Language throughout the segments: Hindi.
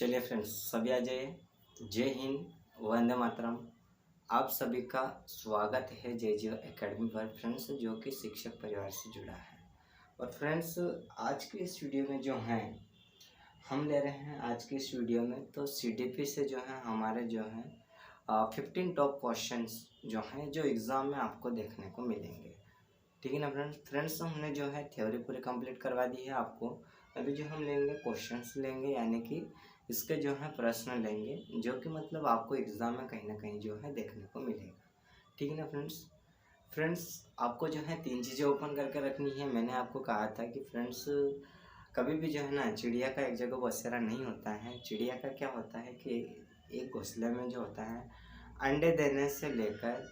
चलिए फ्रेंड्स, सभी आ जाइए। जय हिंद, वंदे मातरम। आप सभी का स्वागत है जय जियो एकेडमी पर फ्रेंड्स, जो कि शिक्षक परिवार से जुड़ा है। और फ्रेंड्स, आज के इस वीडियो में जो है हम ले रहे हैं, आज के इस वीडियो में तो सीडीपी से जो है हमारे जो है 15 टॉप क्वेश्चंस जो हैं जो एग्ज़ाम में आपको देखने को मिलेंगे। ठीक है ना फ्रेंड्स, हमने जो है थ्योरी पूरी कंप्लीट करवा दी है आपको। अभी जो हम लेंगे क्वेश्चंस लेंगे, यानी कि इसके जो है प्रश्न लेंगे, जो कि मतलब आपको एग्ज़ाम में कहीं ना कहीं जो है देखने को मिलेगा। ठीक है ना फ्रेंड्स, आपको जो है 3 चीज़ें ओपन करके रखनी है। मैंने आपको कहा था कि फ्रेंड्स, कभी भी जो है ना चिड़िया का एक जगह बसेरा नहीं होता है। चिड़िया का क्या होता है कि एक घोंसले में जो होता है, अंडे देने से लेकर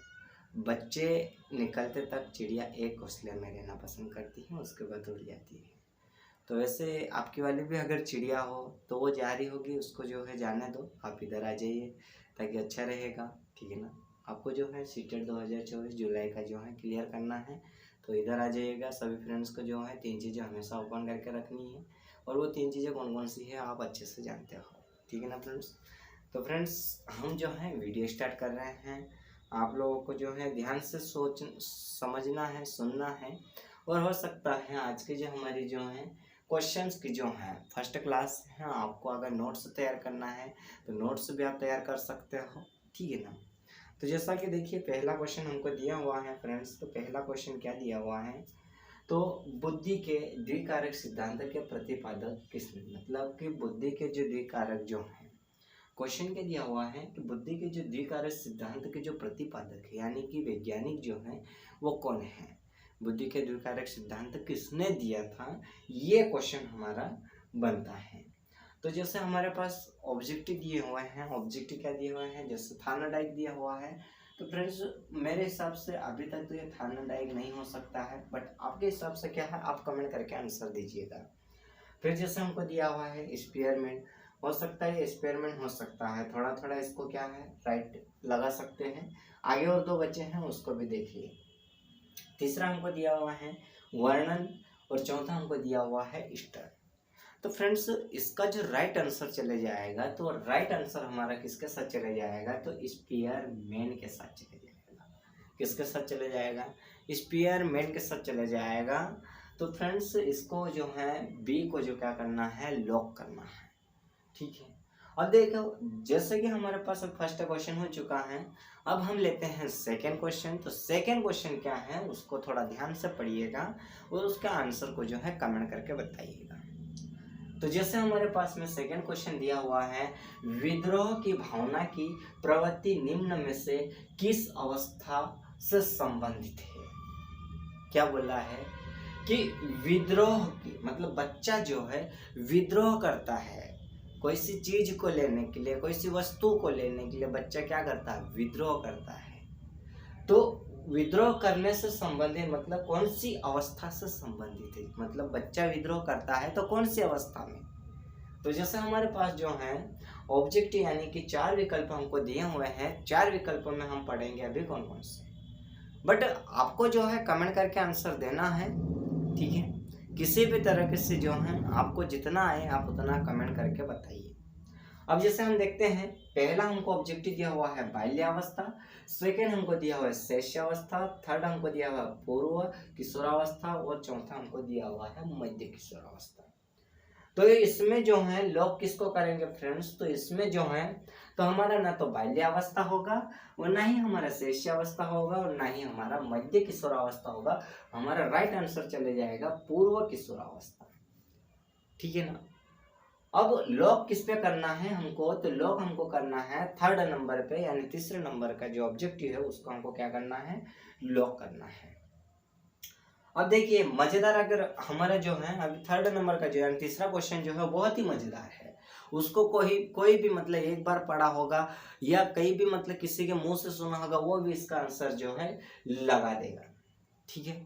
बच्चे निकलते तक चिड़िया एक घोंसले में रहना पसंद करती है, उसके बाद उड़ जाती है। तो वैसे आपकी वाली भी अगर चिड़िया हो तो वो जा रही होगी, उसको जो है जाने दो, आप इधर आ जाइए ताकि अच्छा रहेगा। ठीक है ना। आपको जो है सीटेट 2024 जुलाई का जो है क्लियर करना है, तो इधर आ जाइएगा। सभी फ्रेंड्स को जो है 3 चीज़ें हमेशा ओपन करके रखनी है, और वो 3 चीज़ें कौन कौन सी है आप अच्छे से जानते हो। ठीक है ना फ्रेंड्स। तो फ्रेंड्स, हम जो है वीडियो स्टार्ट कर रहे हैं। आप लोगों को जो है ध्यान से समझना है, सुनना है। और हो सकता है आज की जो हमारी जो है क्वेश्चंस की जो है फर्स्ट क्लास है, आपको अगर नोट्स तैयार करना है तो नोट्स भी आप तैयार कर सकते हो। ठीक है ना। तो जैसा कि देखिए, पहला क्वेश्चन हमको दिया हुआ है फ्रेंड्स। तो पहला क्वेश्चन क्या दिया हुआ है, तो बुद्धि के द्विकारक सिद्धांत के प्रतिपादक किसने, मतलब कि बुद्धि के जो द्विकारक जो है, क्वेश्चन क्या दिया हुआ है कि बुद्धि के जो द्विकारक सिद्धांत के जो प्रतिपादक है, यानी कि वैज्ञानिक जो है वो कौन है, बुद्धि के द्विकारक सिद्धांत किसने दिया था, ये क्वेश्चन हमारा बनता है। तो जैसे हमारे पास ऑब्जेक्टिव दिए हुए हैं, ऑब्जेक्टिव क्या दिए हुए हैं, जैसे थार्नडाइक दिया हुआ है। तो फ्रेंड्स, मेरे हिसाब से अभी तक तो ये थार्नडाइक नहीं हो सकता है, बट आपके हिसाब से क्या है, आप कमेंट करके आंसर दीजिएगा। फिर जैसे हमको दिया हुआ है स्पीयरमैन, हो सकता है स्पीयरमैन हो सकता है, थोड़ा थोड़ा इसको क्या है राइट लगा सकते हैं। आगे और 2 बच्चे हैं, उसको भी देखिए। तीसरा हमको दिया हुआ है वर्णन, और चौथा हमको दिया हुआ है स्टर। तो फ्रेंड्स, इसका जो राइट आंसर चले जाएगा, तो राइट आंसर हमारा किसके साथ चले जाएगा, तो स्पीयरमैन के साथ चले जाएगा। किसके साथ चले जाएगा, स्पीयरमैन के साथ चले जाएगा। तो फ्रेंड्स, इसको जो है बी को जो क्या करना है, लॉक करना है। ठीक है। अब देखो, जैसे कि हमारे पास अब फर्स्ट क्वेश्चन हो चुका है, अब हम लेते हैं सेकंड क्वेश्चन। तो सेकंड क्वेश्चन क्या है, उसको थोड़ा ध्यान से पढ़िएगा और उसका आंसर को जो है कमेंट करके बताइएगा। तो जैसे हमारे पास में सेकंड क्वेश्चन दिया हुआ है, विद्रोह की भावना की प्रवृत्ति निम्न में से किस अवस्था से संबंधित है। क्या बोला है कि विद्रोह की, मतलब बच्चा जो है विद्रोह करता है, कोई सी चीज को लेने के लिए, कोई सी वस्तु को लेने के लिए बच्चा क्या करता है, विद्रोह करता है। तो विद्रोह करने से संबंधित मतलब कौन सी अवस्था से संबंधित है, मतलब बच्चा विद्रोह करता है तो कौन सी अवस्था में। तो जैसे हमारे पास जो है ऑब्जेक्टिव यानी कि 4 विकल्प हमको दिए हुए हैं, 4 विकल्पों में हम पढ़ेंगे अभी कौन कौन से, बट आपको जो है कमेंट करके आंसर देना है। ठीक है। किसी भी तरह से जो है आपको जितना आए आप उतना कमेंट करके बताइए। अब जैसे हम देखते हैं, पहला हमको ऑब्जेक्टिव दिया हुआ है बाल्यावस्था, सेकेंड हमको दिया हुआ है शैशवावस्था, थर्ड हमको दिया हुआ है पूर्व किशोरावस्था, और चौथा हमको दिया हुआ है मध्य किशोरावस्था। तो इसमें जो है लॉक किसको करेंगे फ्रेंड्स, तो इसमें जो है तो हमारा ना तो बाल्यावस्था होगा, और ना ही हमारा शैशवावस्था होगा, और ना ही हमारा मध्य किशोरावस्था होगा। हमारा राइट आंसर चले जाएगा पूर्व किशोरावस्था। ठीक है ना। अब लॉक किस पे करना है हमको, तो लॉक हमको करना है थर्ड नंबर पे, यानी तीसरे नंबर का जो ऑब्जेक्टिव है उसको हमको क्या करना है, लॉक करना है। अब देखिए मजेदार, अगर हमारा जो है अभी थर्ड नंबर का जो है तीसरा क्वेश्चन जो है बहुत ही मजेदार है। उसको कोई भी मतलब एक बार पढ़ा होगा या कहीं भी मतलब किसी के मुंह से सुना होगा, वो भी इसका आंसर जो है लगा देगा। ठीक है।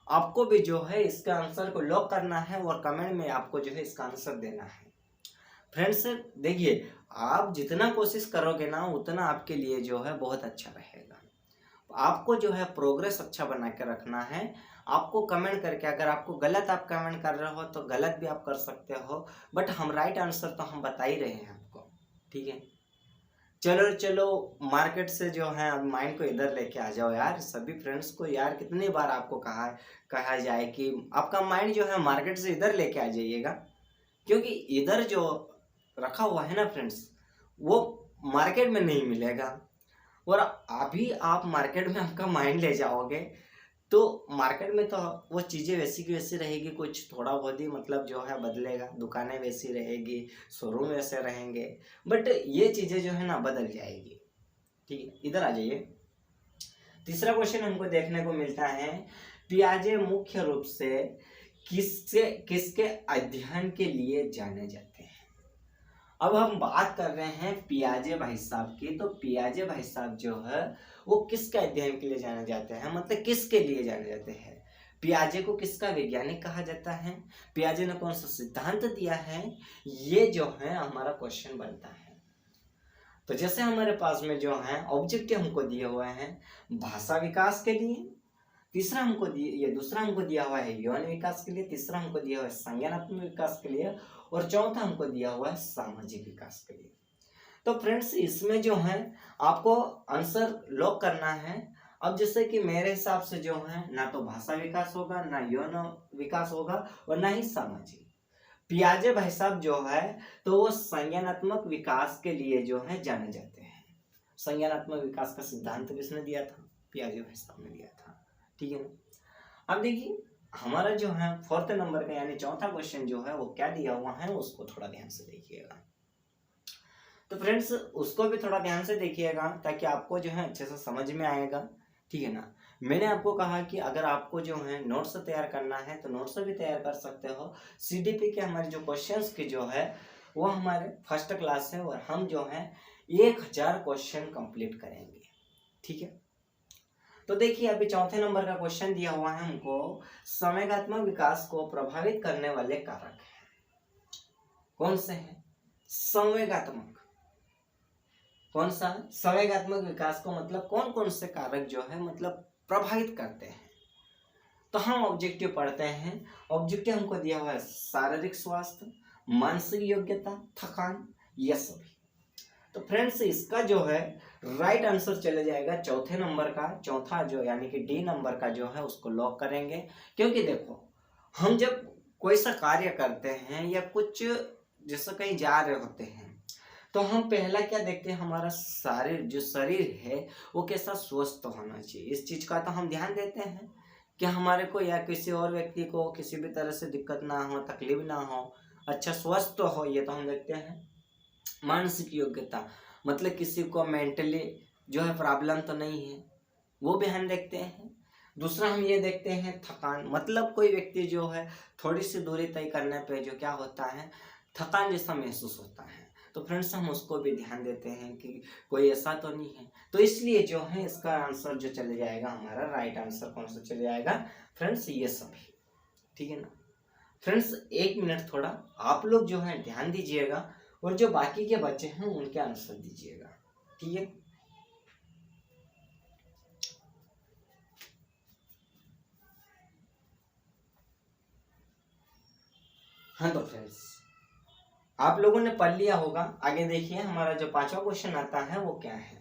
आपको भी जो है इसका आंसर को लॉक करना है, और कमेंट में आपको जो है इसका आंसर देना है। फ्रेंड्स देखिए, आप जितना कोशिश करोगे ना उतना आपके लिए जो है बहुत अच्छा रहेगा। आपको जो है प्रोग्रेस अच्छा बना के रखना है। आपको कमेंट करके, अगर आपको गलत आप कमेंट कर रहे हो तो गलत भी आप कर सकते हो, बट हम राइट आंसर तो हम बता ही रहे हैं आपको, ठीक है। चलो चलो, मार्केट से जो है अब माइंड को इधर लेके आ जाओ यार। सभी फ्रेंड्स को यार कितनी बार आपको कहा जाए कि आपका माइंड जो है मार्केट से इधर लेके आ जाइएगा, क्योंकि इधर जो रखा हुआ है ना फ्रेंड्स, वो मार्केट में नहीं मिलेगा। और अभी आप मार्केट में आपका माइंड ले जाओगे तो मार्केट में तो वो चीज़ें वैसी की वैसी रहेगी, कुछ थोड़ा बहुत ही मतलब जो है बदलेगा, दुकानें वैसी रहेगी, शोरूम वैसे रहेंगे, बट ये चीज़ें जो है ना बदल जाएगी, ठीक है। इधर आ जाइए। तीसरा क्वेश्चन हमको देखने को मिलता है, पियाजे मुख्य रूप से किसके अध्ययन के लिए जाने जाते हैं। अब हम बात कर रहे हैं पियाजे भाई साहब की, तो पियाजे भाई साहब जो है वो किसके अध्ययन के लिए जाने जाते हैं, मतलब किसके लिए जाने जाते हैं। पियाजे को किसका वैज्ञानिक कहा जाता है, पियाजे ने कौन सा सिद्धांत दिया है, ये जो है हमारा क्वेश्चन बनता है। तो जैसे हमारे पास में जो है ऑब्जेक्टिव हमको दिए हुए हैं भाषा विकास के लिए, दूसरा हमको दिया हुआ है यौन विकास के लिए, तीसरा हमको दिया हुआ है संज्ञानात्मक विकास के लिए, और चौथा हमको दिया हुआ है सामाजिक विकास के लिए। तो फ्रेंड्स इसमें जो है आपको आंसर लॉक करना है। अब जैसे कि मेरे हिसाब से जो है ना तो भाषा विकास होगा, ना यौन विकास होगा, और ना ही सामाजिक। पियाजे भाई साहब जो है तो वो संज्ञानात्मक विकास के लिए जो है जाने जाते हैं। संज्ञानात्मक विकास का सिद्धांत किसने दिया था, पियाजे भाई साहब ने दिया था, ठीक है ना। अब देखिए हमारा जो है 4th नंबर का यानी चौथा क्वेश्चन जो है वो क्या दिया हुआ है, उसको थोड़ा ध्यान से देखिएगा। तो फ्रेंड्स उसको भी थोड़ा ध्यान से देखिएगा ताकि आपको जो है अच्छे से समझ में आएगा, ठीक है ना। मैंने आपको कहा कि अगर आपको जो है नोट्स तैयार करना है तो नोट्स भी तैयार कर सकते हो। CDP के हमारे जो क्वेश्चंस की जो है वो हमारे फर्स्ट क्लास है, और हम जो है 1000 क्वेश्चन कंप्लीट करेंगे, ठीक है। तो देखिए अभी चौथे नंबर का क्वेश्चन दिया हुआ है हमको, संवेगात्मक विकास को प्रभावित करने वाले कारक कौन से हैं। संवेगात्मक, कौन सा संवेगात्मक विकास को मतलब कौन कौन से कारक जो है मतलब प्रभावित करते हैं। तो हम ऑब्जेक्टिव पढ़ते हैं। ऑब्जेक्टिव हमको दिया हुआ है शारीरिक स्वास्थ्य, मानसिक योग्यता, थकान, यह सभी। तो फ्रेंड्स इसका जो है राइट आंसर चले जाएगा चौथे नंबर का, चौथा जो यानी कि D नंबर का जो है उसको लॉक करेंगे। क्योंकि देखो हम जब कोई सा कार्य करते हैं या कुछ जैसे कहीं जा रहे होते हैं तो हम पहला क्या देखते हैं, हमारा शरीर है वो कैसा स्वस्थ होना चाहिए। इस चीज का तो हम ध्यान देते हैं कि हमारे को या किसी और व्यक्ति को किसी भी तरह से दिक्कत ना हो, तकलीफ ना हो, अच्छा स्वस्थ हो, ये तो हम देखते हैं। मानसिक योग्यता मतलब किसी को मेंटली जो है प्रॉब्लम तो नहीं है, वो भी हम देखते हैं। दूसरा हम ये देखते हैं थकान, मतलब कोई व्यक्ति जो है थोड़ी सी दूरी तय करने पे जो क्या होता है थकान जैसा महसूस होता है। तो फ्रेंड्स हम उसको भी ध्यान देते हैं कि कोई ऐसा तो नहीं है। तो इसलिए जो है इसका आंसर जो चले जाएगा हमारा राइट आंसर कौन सा चले जाएगा फ्रेंड्स, ये सभी, ठीक है ना। फ्रेंड्स 1 मिनट थोड़ा आप लोग जो है ध्यान दीजिएगा और जो बाकी के बच्चे हैं उनके आंसर दीजिएगा, ठीक है। हाँ तो फ्रेंड्स आप लोगों ने पढ़ लिया होगा। आगे देखिए हमारा जो 5वां क्वेश्चन आता है वो क्या है,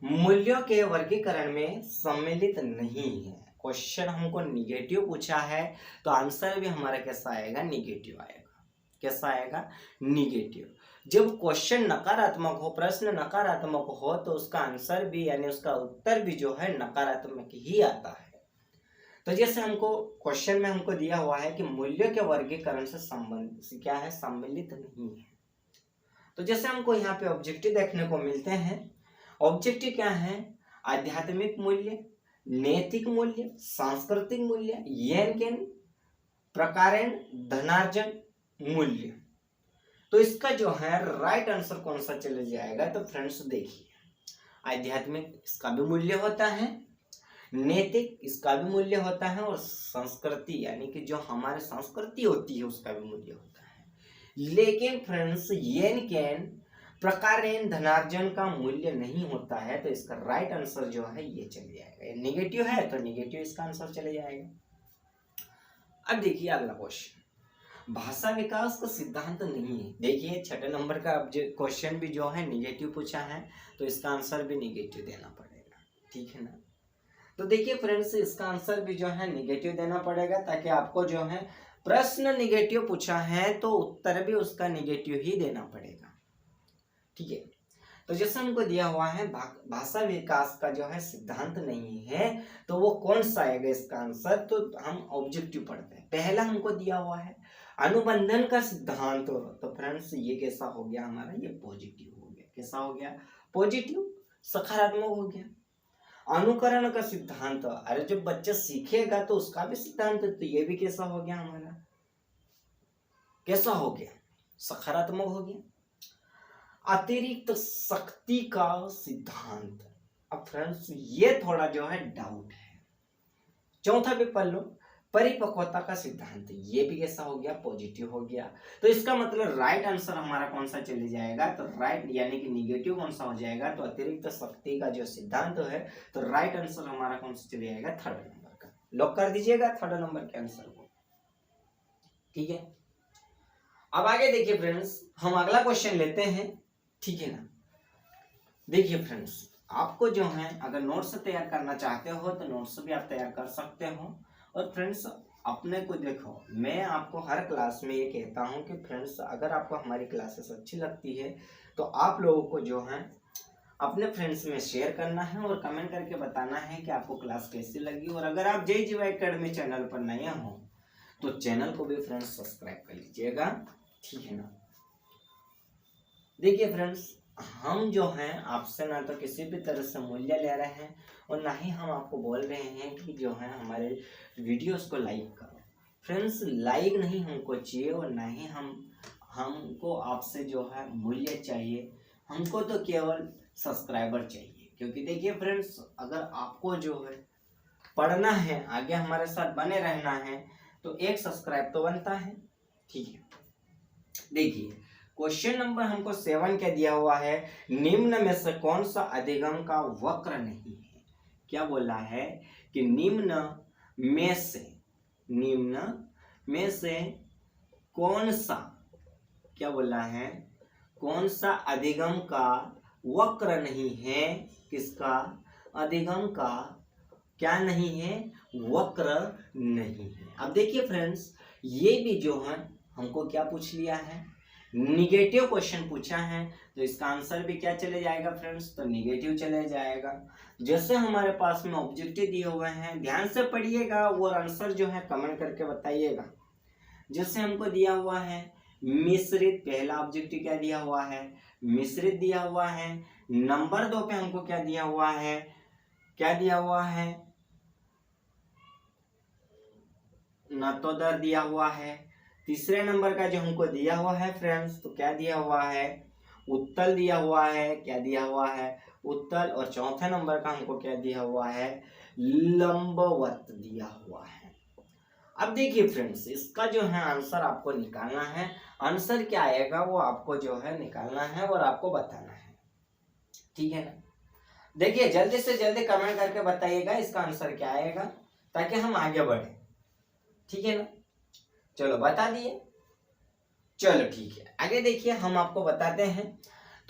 मूल्यों के वर्गीकरण में सम्मिलित नहीं है। क्वेश्चन हमको निगेटिव पूछा है तो आंसर भी हमारा कैसा आएगा, निगेटिव आएगा। कैसा आएगा, निगेटिव। जब क्वेश्चन नकारात्मक हो, प्रश्न नकारात्मक हो तो उसका आंसर भी यानी उसका उत्तर भी जो है नकारात्मक ही आता है। तो जैसे हमको क्वेश्चन में हमको दिया हुआ है कि मूल्यों के वर्गीकरण से संबंध क्या है, सम्मिलित नहीं है। तो जैसे हमको यहाँ पे ऑब्जेक्टिव देखने को मिलते हैं। ऑब्जेक्टिव क्या है, आध्यात्मिक मूल्य, नैतिक मूल्य, सांस्कृतिक मूल्य, येन प्रकारेण धनार्जन मूल्य। तो इसका जो है राइट आंसर कौन सा चले जाएगा, तो फ्रेंड्स देखिए आध्यात्मिक इसका भी मूल्य होता है, नैतिक इसका भी मूल्य होता है, और संस्कृति यानी कि जो हमारी संस्कृति होती है उसका भी मूल्य होता है। लेकिन फ्रेंड्स येन कैन प्रकारेण धनार्जन का मूल्य नहीं होता है, तो इसका राइट आंसर जो है ये चले जाएगा। नेगेटिव है तो नेगेटिव इसका आंसर चले जाएगा। अब देखिए अगला क्वेश्चन, भाषा विकास का सिद्धांत नहीं है। देखिए 6 नंबर का क्वेश्चन भी जो है नेगेटिव पूछा है, तो इसका आंसर भी नेगेटिव देना पड़ेगा, ठीक है ना। तो देखिए फ्रेंड्स, इसका आंसर भी जो है नेगेटिव देना पड़ेगा, ताकि आपको जो है प्रश्न नेगेटिव पूछा है तो उत्तर भी उसका नेगेटिव ही देना पड़ेगा, ठीक है। तो जैसे हमको दिया हुआ है भाषा विकास का जो है सिद्धांत नहीं है, तो वो कौन सा आएगा इसका आंसर, तो हम ऑब्जेक्टिव पढ़ते हैं। पहला हमको दिया हुआ है अनुबंधन का सिद्धांत, तो फ्रेंड्स ये कैसा हो गया हमारा, ये पॉजिटिव हो गया। कैसा हो गया, पॉजिटिव, सकारात्मक हो गया। अनुकरण का सिद्धांत, अरे जब बच्चा सीखेगा तो उसका भी सिद्धांत, तो ये भी कैसा हो गया हमारा, कैसा हो गया, सकारात्मक हो गया। अतिरिक्त शक्ति का सिद्धांत, अब फ्रेंड्स ये थोड़ा जो है डाउट है। चौथा भी पढ़ लो, परिपक्वता का सिद्धांत, ये भी कैसा हो गया, पॉजिटिव हो गया। तो इसका मतलब राइट आंसर हमारा कौन सा चले जाएगा, तो राइट यानी कि निगेटिव कौन सा हो जाएगा, तो अतिरिक्त शक्ति का जो सिद्धांत है, तो राइट आंसर हमारा कौन सा चले जाएगा, 3rd नंबर का। लॉक कर दीजिएगा 3rd नंबर के आंसर को, ठीक है। अब आगे देखिए फ्रेंड्स, हम अगला क्वेश्चन लेते हैं, ठीक है ना। देखिए फ्रेंड्स, आपको जो है अगर नोट्स तैयार करना चाहते हो तो नोट्स भी आप तैयार कर सकते हो। और फ्रेंड्स अपने को देखो, मैं आपको हर क्लास में ये कहता हूँ कि फ्रेंड्स अगर आपको हमारी क्लासेस अच्छी लगती है तो आप लोगों को जो है अपने फ्रेंड्स में शेयर करना है और कमेंट करके बताना है कि आपको क्लास कैसी लगी। और अगर आप जय जीवा एकेडमी चैनल पर नए हो तो चैनल को भी फ्रेंड्स सब्सक्राइब कर लीजिएगा, ठीक है ना। देखिए फ्रेंड्स, हम जो हैं आपसे ना तो किसी भी तरह से मूल्य ले रहे हैं और ना ही हम आपको बोल रहे हैं कि जो है हमारे वीडियोस को लाइक करो। फ्रेंड्स लाइक नहीं हमको चाहिए और ना ही हमको आपसे जो है मूल्य चाहिए, हमको तो केवल सब्सक्राइबर चाहिए। क्योंकि देखिए फ्रेंड्स, अगर आपको जो है पढ़ना है, आगे हमारे साथ बने रहना है, तो एक सब्सक्राइब तो बनता है, ठीक है। देखिए क्वेश्चन नंबर हमको 7 क्या दिया हुआ है, निम्न में से कौन सा अधिगम का वक्र नहीं है। क्या बोला है कि निम्न में से कौन सा, क्या बोला है, कौन सा अधिगम का वक्र नहीं है, किसका अधिगम का क्या नहीं है, वक्र नहीं है। अब देखिए फ्रेंड्स, ये भी जो है हमको क्या पूछ लिया है, निगेटिव क्वेश्चन पूछा है, तो इसका आंसर भी क्या चले जाएगा फ्रेंड्स, तो निगेटिव चले जाएगा। जैसे हमारे पास में ऑब्जेक्टिव दिए हुए हैं, ध्यान से पढ़िएगा और आंसर जो है कमेंट करके बताइएगा। जैसे हमको दिया हुआ है मिश्रित, पहला ऑब्जेक्टिव क्या दिया हुआ है, मिश्रित दिया हुआ है। नंबर 2 पे हमको क्या दिया हुआ है, क्या दिया हुआ है, नतोदर दिया हुआ है। तीसरे नंबर का जो हमको दिया हुआ है फ्रेंड्स, तो क्या दिया हुआ है, उत्तल दिया हुआ है। क्या दिया हुआ है, उत्तल। और चौथे नंबर का हमको क्या दिया हुआ है, लंबवत दिया हुआ है। अब देखिए फ्रेंड्स, इसका जो है आंसर आपको निकालना है। आंसर क्या आएगा वो आपको जो है निकालना है और आपको बताना है, ठीक है ना। देखिए जल्दी से जल्दी कमेंट करके बताइएगा इसका आंसर क्या आएगा, ताकि हम आगे बढ़े, ठीक है ना। चलो बता दिए, चलो ठीक है। आगे देखिए हम आपको बताते हैं।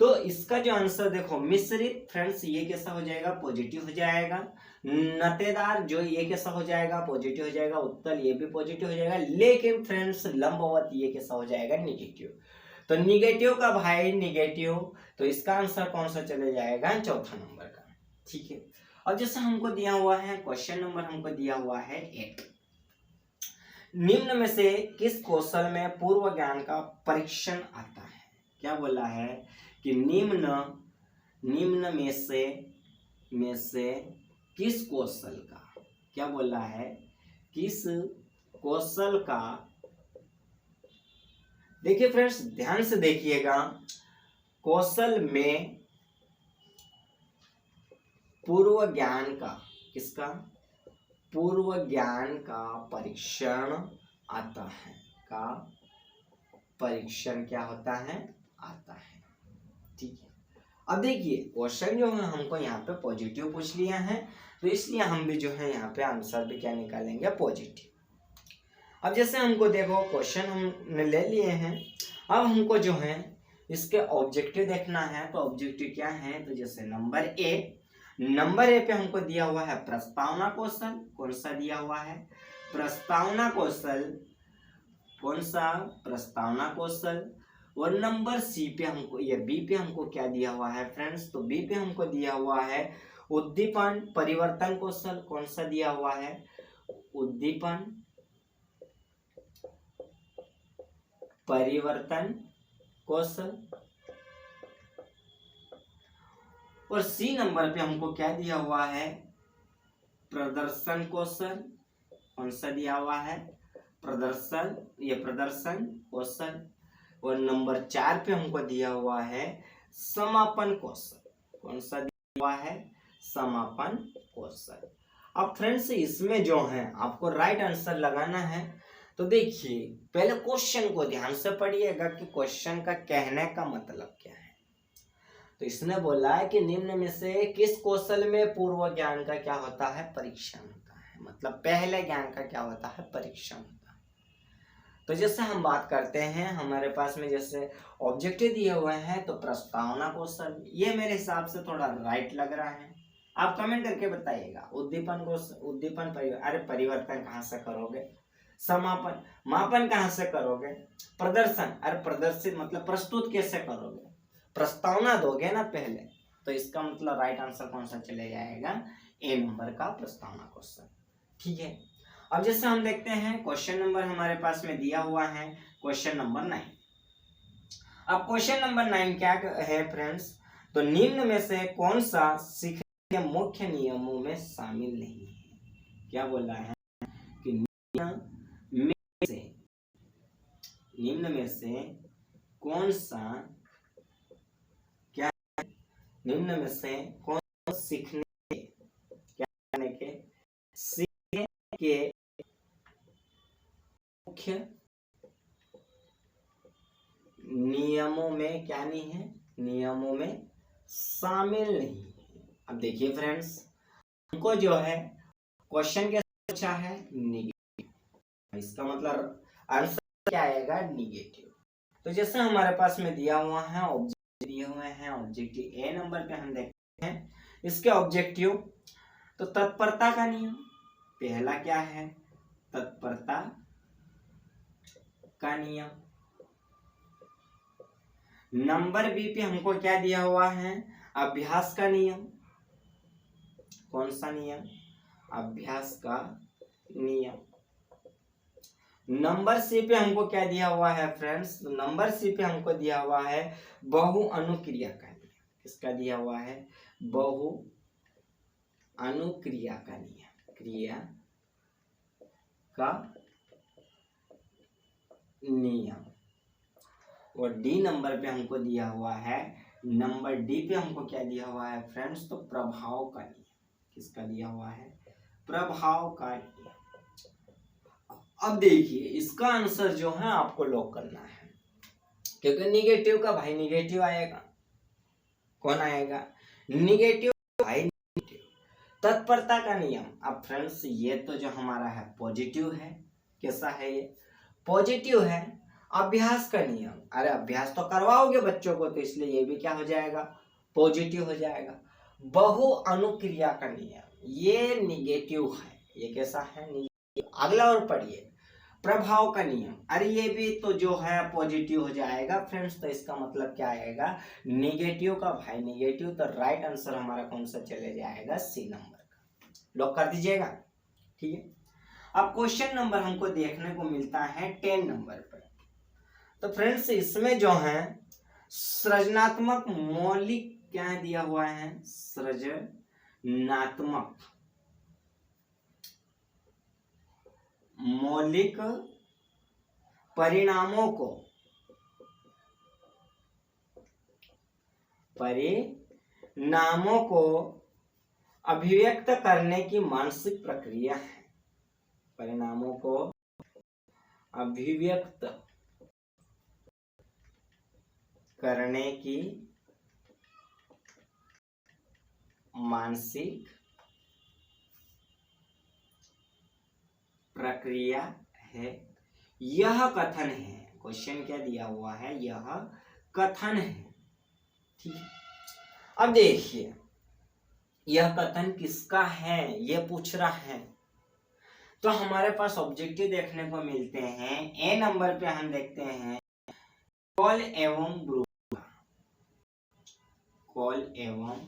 तो इसका जो आंसर देखो, मिश्रित फ्रेंड्स ये कैसा हो जाएगा, पॉजिटिव हो जाएगा। नतेदार जो ये कैसा हो जाएगा, पॉजिटिव हो जाएगा। उत्तल ये भी पॉजिटिव हो जाएगा। लेकिन फ्रेंड्स लंबवत ये कैसा हो जाएगा, निगेटिव। तो निगेटिव का भाई निगेटिव, तो इसका आंसर कौन सा चले जाएगा, चौथा नंबर का, ठीक है। अब जैसे हमको दिया हुआ है क्वेश्चन नंबर हमको दिया हुआ है 8, निम्न में से किस कौशल में पूर्व ज्ञान का परीक्षण आता है। क्या बोला है कि निम्न में से किस कौशल का, क्या बोला है, किस कौशल का। देखिए फ्रेंड्स ध्यान से देखिएगा, कौशल में पूर्व ज्ञान का, किसका, पूर्व ज्ञान का परीक्षण आता है, का परीक्षण क्या होता है, आता है, ठीक है। अब देखिए क्वेश्चन जो है हमको यहाँ पे पॉजिटिव पूछ लिया है, तो इसलिए हम भी जो है यहाँ पे आंसर भी क्या निकालेंगे, पॉजिटिव। अब जैसे हमको देखो क्वेश्चन हमने ले लिए हैं, अब हमको जो है इसके ऑब्जेक्टिव देखना है। तो ऑब्जेक्टिव क्या है, तो जैसे नंबर ए पे हमको दिया हुआ है प्रस्तावना कौशल। कौन सा दिया हुआ है, प्रस्तावना कौशल। कौन सा, प्रस्तावना कौशल। और नंबर सी पे हमको, या बी पे हमको क्या दिया हुआ है फ्रेंड्स, तो बी पे हमको दिया हुआ है उद्दीपन परिवर्तन कौशल। कौन सा दिया हुआ है, उद्दीपन परिवर्तन कौशल। और सी नंबर पे हमको क्या दिया हुआ है, प्रदर्शन कौशल। कौन सा दिया हुआ है, प्रदर्शन, ये प्रदर्शन कौशल। और नंबर 4 पे हमको दिया हुआ है समापन कौशल। कौन सा दिया हुआ है, समापन कौशल। अब फ्रेंड्स इसमें जो है आपको राइट आंसर लगाना है। तो देखिए पहले क्वेश्चन को ध्यान से पढ़िएगा कि क्वेश्चन का कहने का मतलब क्या है। तो इसने बोला है कि निम्न में से किस कौशल में पूर्व ज्ञान का क्या होता है, परीक्षण होता है। मतलब पहले ज्ञान का क्या होता है, परीक्षण होता है। तो जैसे हम बात करते हैं, हमारे पास में जैसे ऑब्जेक्टिव दिए हुए हैं, तो प्रस्तावना कौशल, ये मेरे हिसाब से थोड़ा राइट लग रहा है। आप कमेंट करके बताइएगा। उद्दीपन उद्दीपन अरे परिवर्तन कहाँ से करोगे, समापन मापन कहाँ से करोगे, प्रदर्शन अरे प्रदर्शित मतलब प्रस्तुत कैसे करोगे, प्रस्तावना दोगे ना पहले। तो इसका मतलब राइट आंसर कौन सा चले जाएगा, ए नंबर का प्रस्तावना क्वेश्चन। ठीक है। अब जैसे हम देखते हैं क्वेश्चन नंबर हमारे पास में दिया हुआ है क्वेश्चन नंबर 9। अब क्वेश्चन नंबर 9 क्या है फ्रेंड्स, तो निम्न में से कौन सा सीखने के मुख्य नियमों में शामिल नहीं है। क्या बोल रहा है कि निम्न में से कौन सा, क्या निम्न में से कौन सीखने के मुख्य नियमों में क्या नहीं है, नियमों में शामिल नहीं है। अब देखिए फ्रेंड्स हमको जो है क्वेश्चन कैसे पूछा है, निगेटिव। इसका मतलब आंसर क्या आएगा, निगेटिव। तो जैसे हमारे पास में दिया हुआ है ऑब्जेक्टिव दिए हुए हैं, ऑब्जेक्टिव ए नंबर पे हम देखते हैं इसके ऑब्जेक्टिव। तो तत्परता का नियम पहला क्या है, तत्परता का नियम। नंबर बी पे हमको क्या दिया हुआ है, अभ्यास का नियम। कौन सा नियम, अभ्यास का नियम। नंबर सी पे हमको क्या दिया हुआ है फ्रेंड्स, नंबर सी पे हमको दिया हुआ है बहु अनुक्रिया का नियम। किसका दिया हुआ है, बहु अनुक्रिया का नियम, क्रिया का नियम। और डी नंबर पे हमको दिया हुआ है, नंबर डी पे हमको क्या दिया हुआ है फ्रेंड्स, तो प्रभाव का नियम। किसका दिया हुआ है, प्रभाव का नियम। अब देखिए इसका आंसर जो है आपको लॉक करना है, क्योंकि निगेटिव का भाई निगेटिव आएगा। कौन आएगा, निगेटिव भाई निगेटिव। तत्परता का नियम, अब फ्रेंड्स ये तो जो हमारा है पॉजिटिव है। कैसा है ये, पॉजिटिव है। अभ्यास का नियम, अरे अभ्यास तो करवाओगे बच्चों को, तो इसलिए ये भी क्या हो जाएगा, पॉजिटिव हो जाएगा। बहु अनुक्रिया का नियम ये निगेटिव है, ये कैसा है, निगेटिव। अगला और पढ़िए, प्रभाव का नियम, अरे ये भी तो जो है पॉजिटिव हो जाएगा फ्रेंड्स। तो इसका मतलब क्या आएगा, निगेटिव का भाई निगेटिव। तो राइट आंसर हमारा कौन सा चले जाएगा, सी नंबर का। लॉक कर दीजिएगा। ठीक है। अब क्वेश्चन नंबर हमको देखने को मिलता है 10 नंबर पर। तो फ्रेंड्स इसमें जो है सृजनात्मक मौलिक क्या दिया हुआ है, सृजनात्मक मौलिक परिणामों को अभिव्यक्त करने की मानसिक प्रक्रिया है। परिणामों को अभिव्यक्त करने की मानसिक प्रक्रिया है। यह कथन है, क्वेश्चन क्या दिया हुआ है, यह कथन है। ठीक है, अब देखिए यह कथन किसका है ये पूछ रहा है, तो हमारे पास ऑब्जेक्टिव देखने को मिलते हैं। ए नंबर पे हम देखते हैं कॉल एवं ब्रूस का, कॉल एवं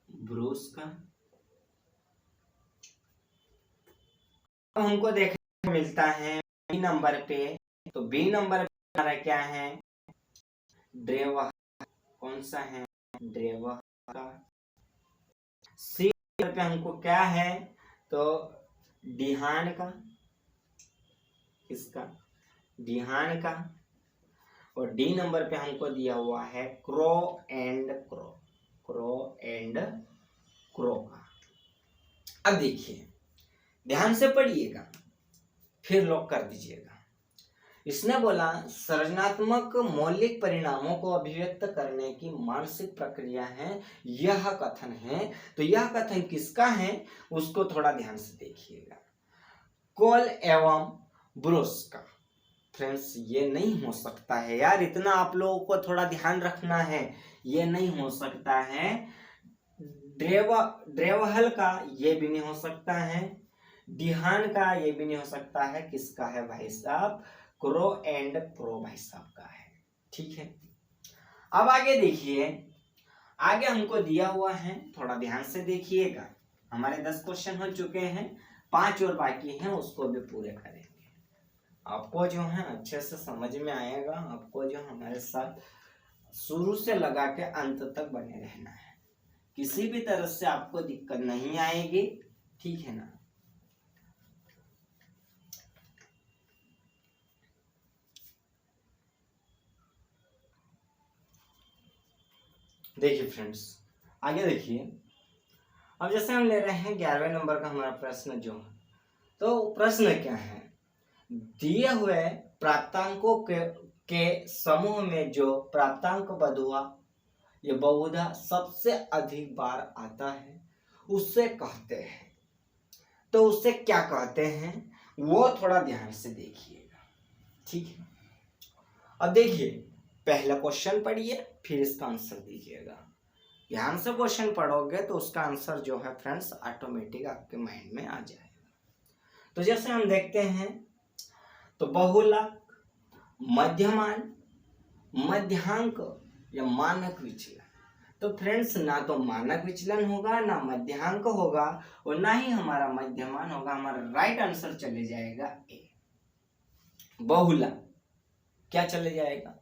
ब्रूस का। हमको देखने को मिलता है बी नंबर पे, तो बी नंबर पे हमारा क्या है, ड्रेवा, कौन सा है, ड्रेवा का। सी नंबर पे हमको क्या है, तो डिहान का, किसका, डिहान का। और डी नंबर पे हमको दिया हुआ है crow and crow, crow and crow का। अब देखिए ध्यान से पढ़िएगा फिर लॉक कर दीजिएगा। इसने बोला सृजनात्मक मौलिक परिणामों को अभिव्यक्त करने की मानसिक प्रक्रिया है, यह कथन है। तो यह कथन किसका है उसको थोड़ा ध्यान से देखिएगा, कॉल एवं ब्रूस का। फ्रेंड्स ये नहीं हो सकता है यार, इतना आप लोगों को थोड़ा ध्यान रखना है, ये नहीं हो सकता है। ड्रेवहल का ये भी नहीं हो सकता है, डिहान का ये भी नहीं हो सकता है। किसका है भाई साहब, क्रो एंड क्रो भाई साहब का है। ठीक है, अब आगे देखिए, आगे हमको दिया हुआ है, थोड़ा ध्यान से देखिएगा। हमारे 10 क्वेश्चन हो चुके हैं, 5 और बाकी हैं, उसको भी पूरे करेंगे। आपको जो है अच्छे से समझ में आएगा, आपको जो हमारे साथ शुरू से लगा के अंत तक बने रहना है, किसी भी तरह से आपको दिक्कत नहीं आएगी। ठीक है ना। देखिए फ्रेंड्स आगे देखिए, अब जैसे हम ले रहे हैं 11वें नंबर का हमारा प्रश्न जो है, तो प्रश्न क्या है, दिए हुए प्राप्तांकों के समूह में जो प्राप्तांक बहुधा सबसे अधिक बार आता है उससे कहते हैं। तो उससे क्या कहते हैं वो थोड़ा ध्यान से देखिएगा। ठीक है, अब देखिए पहला क्वेश्चन पढ़िए फिर इसका आंसर दीजिएगा। ध्यान से क्वेश्चन पढ़ोगे तो उसका आंसर जो है फ्रेंड्स ऑटोमेटिक आपके माइंड में आ जाएगा। तो जैसे हम देखते हैं तो बहुलक, मध्यमान, मध्यांक या मानक विचलन। तो फ्रेंड्स ना तो मानक विचलन होगा, ना मध्यांक होगा और ना ही हमारा मध्यमान होगा। हमारा राइट आंसर चले जाएगा ए, बहुलक। क्या चले जाएगा,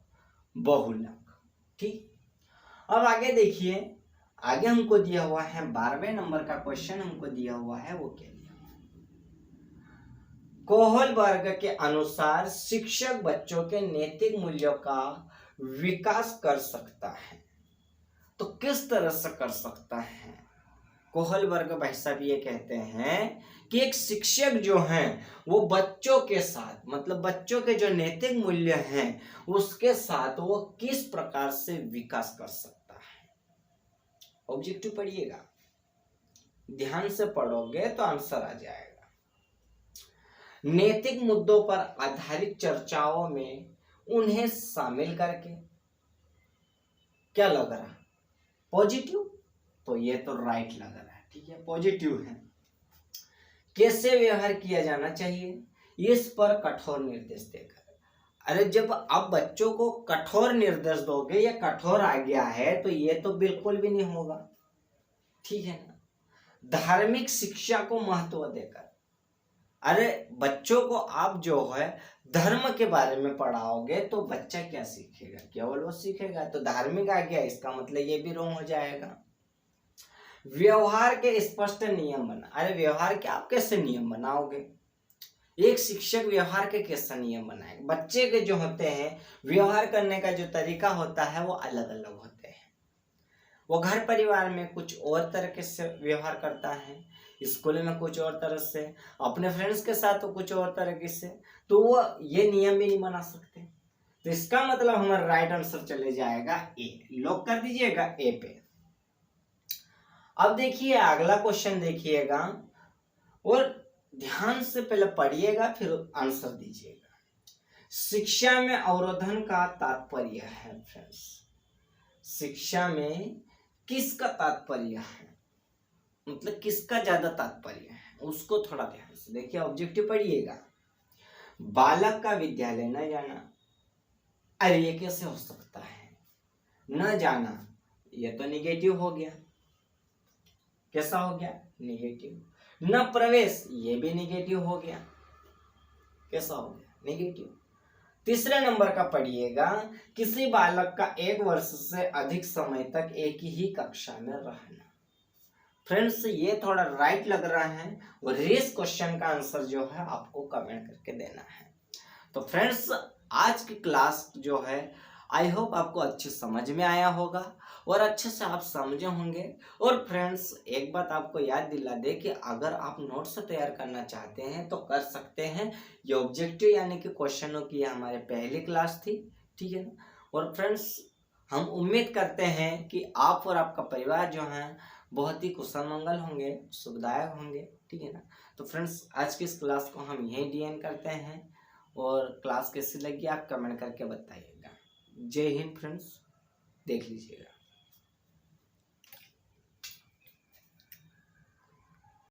बहुलक। ठीक, अब आगे देखिए, आगे हमको दिया हुआ है 12वें नंबर का क्वेश्चन हमको दिया हुआ है, वो क्या दिया हुआ है, कोहलबर्ग के अनुसार शिक्षक बच्चों के नैतिक मूल्यों का विकास कर सकता है। तो किस तरह से कर सकता है, कोहलबर्ग भाई साहब ये कहते हैं कि एक शिक्षक जो है वो बच्चों के साथ, मतलब बच्चों के जो नैतिक मूल्य हैं उसके साथ वो किस प्रकार से विकास कर सकता है। ऑब्जेक्टिव पढ़िएगा, ध्यान से पढ़ोगे तो आंसर आ जाएगा। नैतिक मुद्दों पर आधारित चर्चाओं में उन्हें शामिल करके, क्या लग रहा, पॉजिटिव, तो ये तो राइट लग रहा है। ठीक है, पॉजिटिव है। कैसे व्यवहार किया जाना चाहिए इस पर कठोर निर्देश देकर। अरे जब आप बच्चों को कठोर निर्देश दोगे या कठोर आज्ञा है तो ये तो बिल्कुल भी नहीं होगा। ठीक है ना। धार्मिक शिक्षा को महत्व देकर, अरे बच्चों को आप जो है धर्म के बारे में पढ़ाओगे तो बच्चा क्या सीखेगा, केवल वो सीखेगा तो धार्मिक आज्ञा, इसका मतलब ये भी रॉन्ग हो जाएगा। व्यवहार के स्पष्ट नियम बना, अरे व्यवहार के आप कैसे नियम बनाओगे, एक शिक्षक व्यवहार के कैसा नियम बनाएगा। बच्चे के जो होते हैं व्यवहार करने का जो तरीका होता है वो अलग अलग होते हैं। वो घर परिवार में कुछ और तरीके से व्यवहार करता है, स्कूल में कुछ और तरह से, अपने फ्रेंड्स के साथ तो कुछ और तरीके से, तो वो ये नियम भी नहीं बना सकते। तो इसका मतलब हमारा राइट आंसर चले जाएगा ए, लॉक कर दीजिएगा ए पे। अब देखिए अगला क्वेश्चन देखिएगा और ध्यान से पहले पढ़िएगा फिर आंसर दीजिएगा। शिक्षा में अवरोधन का तात्पर्य है फ्रेंड्स, शिक्षा में किसका तात्पर्य है, मतलब किसका ज्यादा तात्पर्य है, उसको थोड़ा ध्यान से देखिए। ऑब्जेक्टिव पढ़िएगा। बालक का विद्यालय न जाना, अरे ये कैसे हो सकता है, न जाना ये तो निगेटिव हो गया, कैसा हो गया, निगेटिव। न प्रवेश ये भी निगेटिव हो गया, कैसा हो गया, निगेटिव। तीसरे नंबर का पढ़िएगा, किसी बालक का 1 वर्ष से अधिक समय तक एक ही कक्षा में रहना। फ्रेंड्स ये थोड़ा राइट लग रहा है और इस क्वेश्चन का आंसर जो है आपको कमेंट करके देना है। तो फ्रेंड्स आज की क्लास जो है आई होप आपको अच्छे समझ में आया होगा और अच्छे से आप समझे होंगे। और फ्रेंड्स एक बात आपको याद दिला दे कि अगर आप नोट्स तैयार करना चाहते हैं तो कर सकते हैं। ये ऑब्जेक्टिव यानी कि क्वेश्चनों की हमारे पहली क्लास थी, ठीक है ना। और फ्रेंड्स हम उम्मीद करते हैं कि आप और आपका परिवार जो है बहुत ही कुशल मंगल होंगे, सुखदायक होंगे, ठीक है ना। तो फ्रेंड्स आज की इस क्लास को हम यहीं डी करते हैं और क्लास कैसी लगी आप कमेंट करके बताइएगा। जय हिंद फ्रेंड्स, देख लीजिएगा।